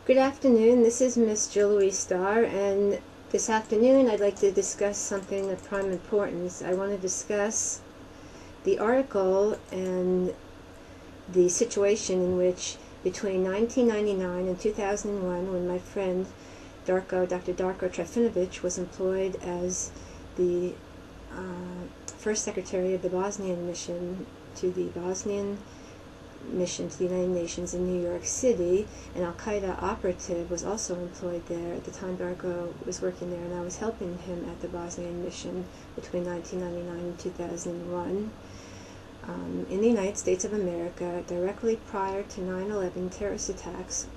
Good afternoon, this is Miss Jill Louise Starr, and this afternoon I'd like to discuss something of prime importance. I want to discuss the article and the situation in which between 1999 and 2001, when my friend Dr. Darko Trifunovic was employed as the first secretary of the Bosnian mission to the United Nations in New York City. An Al-Qaeda operative was also employed there. At the time, Darko was working there, and I was helping him at the Bosnian mission between 1999 and 2001. In the United States of America, directly prior to 9/11 terrorist attacks,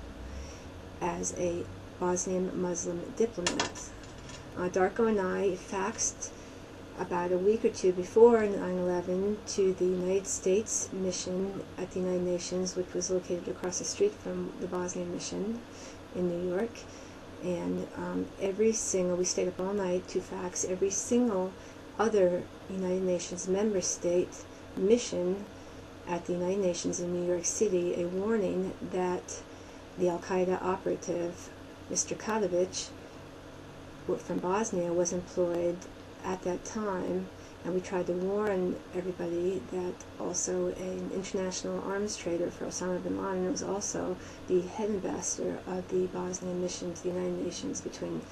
as a Bosnian Muslim diplomat. Darko and I faxed about a week or two before 9/11 to the United States mission at the United Nations, which was located across the street from the Bosnian mission in New York. And we stayed up all night to fax every single other United Nations member state mission at the United Nations in New York City a warning that the Al-Qaeda operative, Mr. Catovic, from Bosnia, was employed at that time, and we tried to warn everybody that also an international arms trader for Osama bin Laden was also the head ambassador of the Bosnian mission to the United Nations between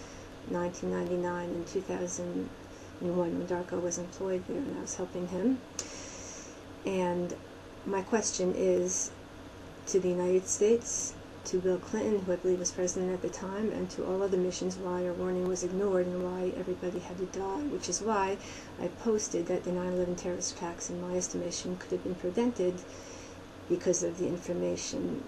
1999 and 2001, when Darko was employed there, and I was helping him. And my question is to the United States, to Bill Clinton, who I believe was president at the time, and to all other missions, why our warning was ignored and why everybody had to die, which is why I posted that the 9/11 terrorist attacks, in my estimation, could have been prevented because of the information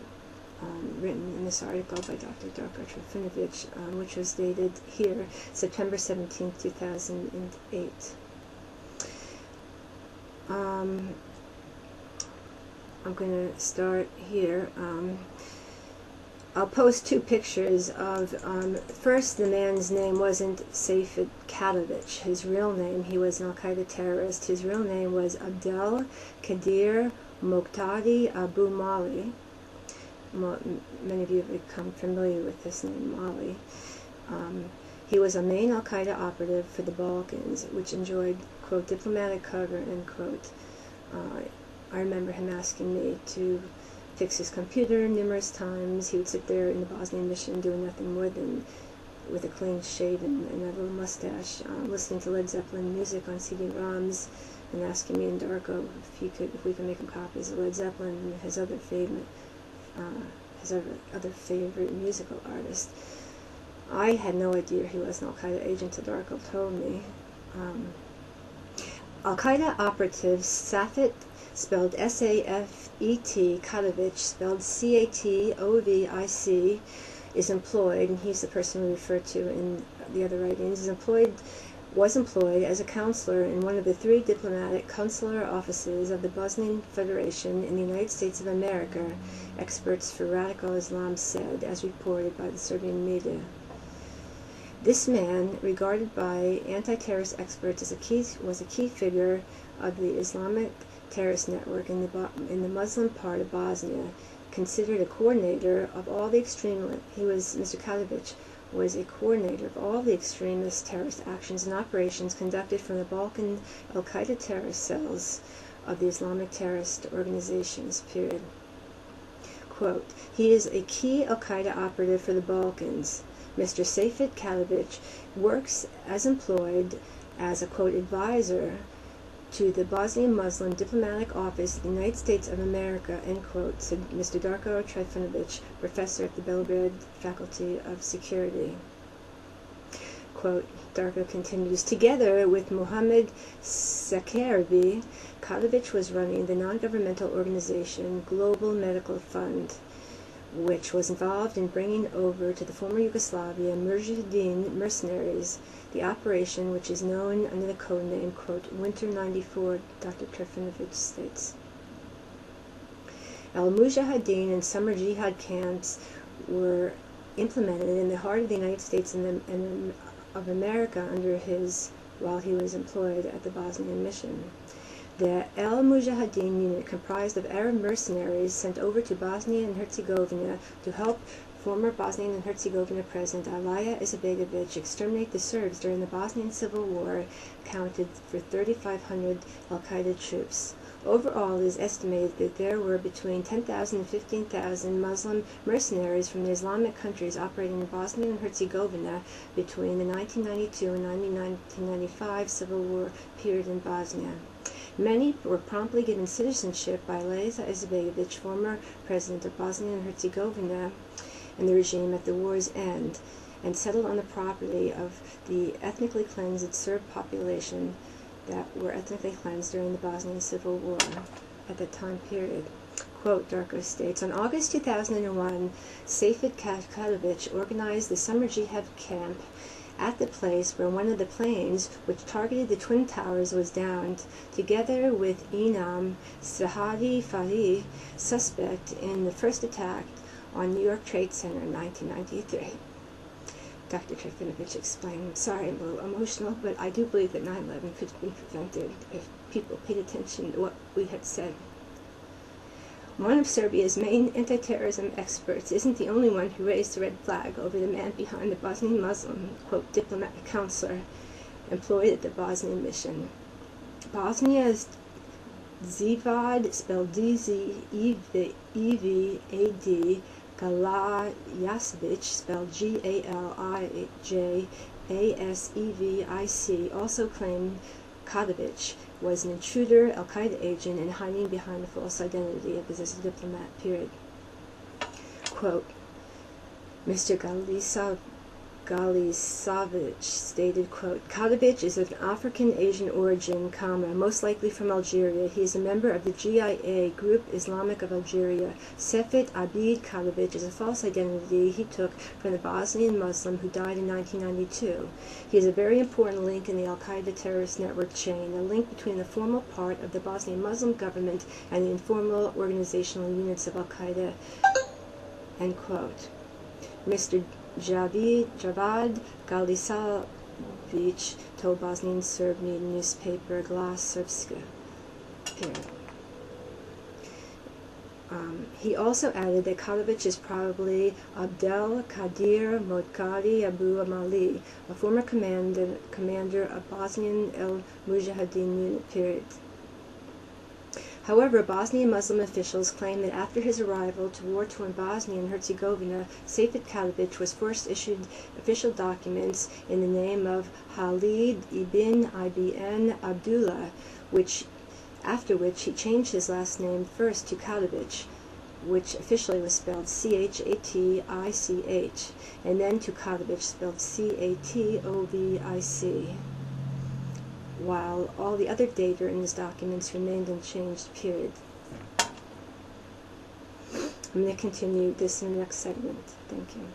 written in this article by Dr. Darko Trifunovic, which was dated here, September 17, 2008. I'm going to start here. I'll post two pictures of, first, the man's name wasn't Saffet Catovic. His real name, he was an Al-Qaeda terrorist. His real name was Abdel Qadir Moqtadi Abu Mali. Many of you have become familiar with this name, Mali. He was a main Al-Qaeda operative for the Balkans, which enjoyed, quote, diplomatic cover, end quote. I remember him asking me to fix his computer numerous times. He would sit there in the Bosnian mission doing nothing more than, with a clean shave and a little mustache, listening to Led Zeppelin music on CD-ROMs, and asking me and Darko if we could make him copies of Led Zeppelin and his other favorite musical artist. I had no idea he was an Al-Qaeda agent until Darko told me. Al-Qaeda operative Saffet, spelled S-A-F-E-T, Catovic, spelled C-A-T-O-V-I-C, is employed, and he's the person we refer to in the other writings, was employed as a counselor in one of the 3 diplomatic consular offices of the Bosnian Federation in the United States of America, experts for radical Islam said, as reported by the Serbian media. This man, regarded by anti-terrorist experts as was a key figure of the Islamic terrorist network in the Muslim part of Bosnia, considered a coordinator of all the Mr. Catovic was a coordinator of all the extremist terrorist actions and operations conducted from the Balkan Al-Qaeda terrorist cells of the Islamic terrorist organizations, period. Quote, he is a key Al-Qaeda operative for the Balkans. Mr. Saffet Catovic works as employed as a, quote, advisor to the Bosnian Muslim Diplomatic Office of the United States of America, end quote, said Mr. Darko Trifunovic, professor at the Belgrade Faculty of Security. Quote, Darko continues, together with Mohammed Sakarivi, Catovic was running the non-governmental organization Global Medical Fund, which was involved in bringing over to the former Yugoslavia Mujahideen mercenaries, the operation which is known under the code name, quote, Winter 94, Dr. Trifunovic states. Al-Mujahideen and summer jihad camps were implemented in the heart of the United States of America while he was employed at the Bosnian mission. The El Mujahideen unit comprised of Arab mercenaries sent over to Bosnia and Herzegovina to help former Bosnian and Herzegovina President Alija Izetbegović exterminate the Serbs during the Bosnian Civil War, counted for 3,500 al-Qaeda troops. Overall, it is estimated that there were between 10,000 and 15,000 Muslim mercenaries from the Islamic countries operating in Bosnia and Herzegovina between the 1992 and 1995 Civil War period in Bosnia. Many were promptly given citizenship by Alija Izetbegović, former president of Bosnia and Herzegovina, and the regime at the war's end, and settled on the property of the ethnically cleansed Serb population that were ethnically cleansed during the Bosnian Civil War at that time period. Quote, Darko states, on August 2001, Saffet Catovic organized the summer jihad camp at the place where one of the planes which targeted the Twin Towers was downed, together with Inam Sahadi Fari, suspect in the first attack on New York Trade Center in 1993. Dr. Trifinovich explained, sorry, I'm a little emotional, but I do believe that 9/11 could have been prevented if people paid attention to what we had said. One of Serbia's main anti-terrorism experts isn't the only one who raised the red flag over the man behind the Bosnian Muslim, quote, diplomatic counselor employed at the Bosnian mission. Bosnia's Zivad, spelled D-Z-E-V-A-D, Galijasvić, spelled Galijasevic, also claimed Catovic was an intruder, al-Qaeda agent, and hiding behind the false identity of his diplomat, period. Quote, Mr. Galijasvić stated, quote, Catovic is of African Asian origin, most likely from Algeria. He is a member of the GIA, Group Islamic of Algeria. Saffet Abid Catovic is a false identity he took from the Bosnian Muslim who died in 1992. He is a very important link in the al-Qaeda terrorist network chain, a link between the formal part of the Bosnian Muslim government and the informal organizational units of al-Qaeda, end quote. Mr. Javad Galijasvić told Bosnian Serb newspaper Glas Srpska. He also added that Catovic is probably Abdel Kadir Modkadi Abu Amali, a former commander of Bosnian El Mujahideen unit, period. However, Bosnian Muslim officials claim that after his arrival to war-torn Bosnia and Herzegovina, Saffet Catovic was first issued official documents in the name of Khalid ibn Abdullah, after which he changed his last name first to Catovic, which officially was spelled C-H-A-T-I-C-H, and then to Catovic, spelled C-A-T-O-V-I-C, while all the other data in his documents remained unchanged, period. I'm going to continue this in the next segment. Thank you.